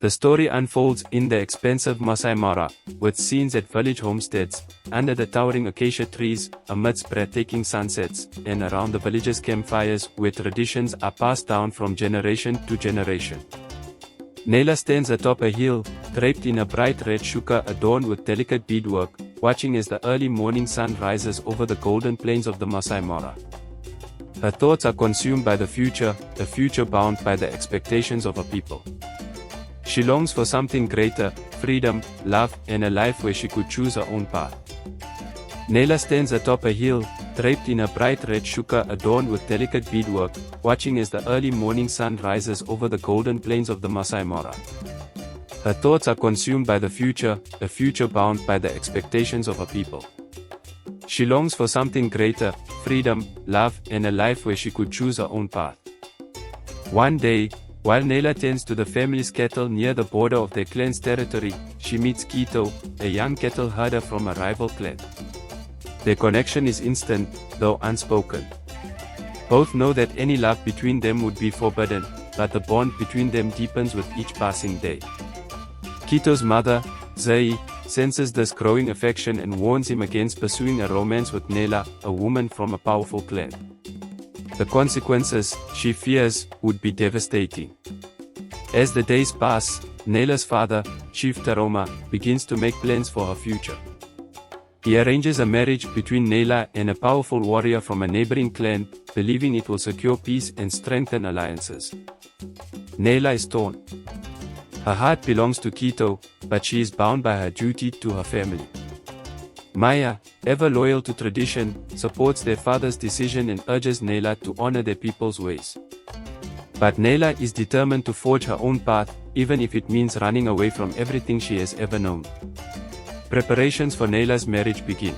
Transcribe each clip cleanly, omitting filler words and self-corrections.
The story unfolds in the expensive Masai Mara, with scenes at village homesteads, under the towering acacia trees, amidst breathtaking sunsets, and around the village's campfires where traditions are passed down from generation to generation. Naila stands atop a hill, draped in a bright red shukka adorned with delicate beadwork, watching as the early morning sun rises over the golden plains of the Masai Mara. Her thoughts are consumed by the future, a future bound by the expectations of her people. She longs for something greater, freedom, love, and a life where she could choose her own path. Naila stands atop a hill, draped in a bright red shukka adorned with delicate beadwork, watching as the early morning sun rises over the golden plains of the Masai Mara. Her thoughts are consumed by the future, a future bound by the expectations of her people. She longs for something greater, freedom, love, and a life where she could choose her own path. One day, while Naila tends to the family's cattle near the border of their clan's territory, she meets Kito, a young cattle herder from a rival clan. Their connection is instant, though unspoken. Both know that any love between them would be forbidden, but the bond between them deepens with each passing day. Kito's mother, Zai, senses this growing affection and warns him against pursuing a romance with Naila, a woman from a powerful clan. The consequences, she fears, would be devastating. As the days pass, Naila's father, Chief Taroma, begins to make plans for her future. He arranges a marriage between Naila and a powerful warrior from a neighboring clan, believing it will secure peace and strengthen alliances. Naila is torn. Her heart belongs to Kito, but she is bound by her duty to her family. Maya, ever loyal to tradition, supports their father's decision and urges Naila to honor their people's ways. But Naila is determined to forge her own path, even if it means running away from everything she has ever known. Preparations for Naila's marriage begin.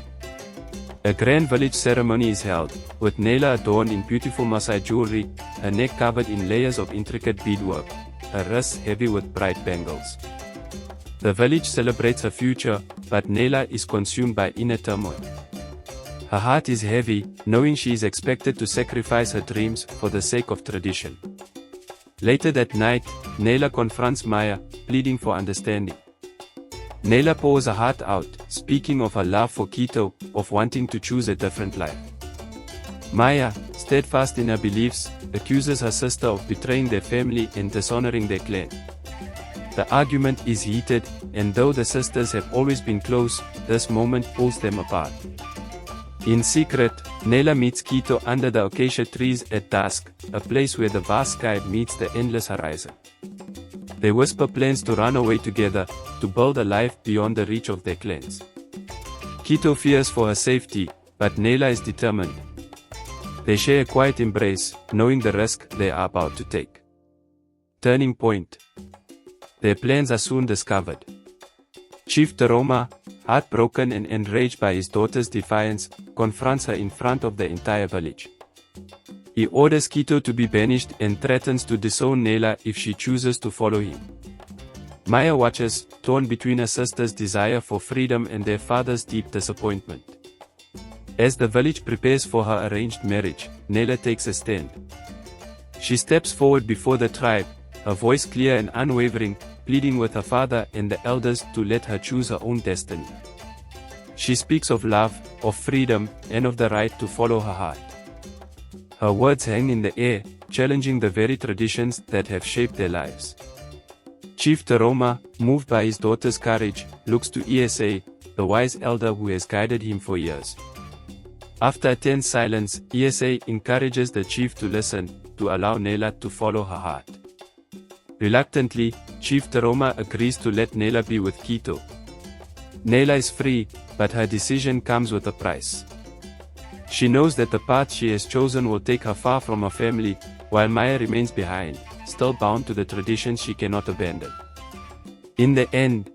A grand village ceremony is held, with Naila adorned in beautiful Maasai jewelry, her neck covered in layers of intricate beadwork, her wrists heavy with bright bangles. The village celebrates her future, but Naila is consumed by inner turmoil. Her heart is heavy, knowing she is expected to sacrifice her dreams for the sake of tradition. Later that night, Naila confronts Maya, pleading for understanding. Naila pours her heart out, speaking of her love for Kito, of wanting to choose a different life. Maya, steadfast in her beliefs, accuses her sister of betraying their family and dishonoring their clan. The argument is heated, and though the sisters have always been close, this moment pulls them apart. In secret, Naila meets Kito under the acacia trees at dusk, a place where the vast sky meets the endless horizon. They whisper plans to run away together, to build a life beyond the reach of their clans. Kito fears for her safety, but Naila is determined. They share a quiet embrace, knowing the risk they are about to take. Turning point. Their plans are soon discovered. Chief Taroma, heartbroken and enraged by his daughter's defiance, confronts her in front of the entire village. He orders Kito to be banished and threatens to disown Naila if she chooses to follow him. Maya watches, torn between her sister's desire for freedom and their father's deep disappointment. As the village prepares for her arranged marriage, Naila takes a stand. She steps forward before the tribe, her voice clear and unwavering, pleading with her father and the elders to let her choose her own destiny. She speaks of love, of freedom, and of the right to follow her heart. Her words hang in the air, challenging the very traditions that have shaped their lives. Chief Taroma, moved by his daughter's courage, looks to ESA, the wise elder who has guided him for years. After a tense silence, ESA encourages the chief to listen, to allow Naila to follow her heart. Reluctantly, Chief Taroma agrees to let Naila be with Kito. Naila is free, but her decision comes with a price. She knows that the path she has chosen will take her far from her family, while Maya remains behind, still bound to the traditions she cannot abandon. In the end,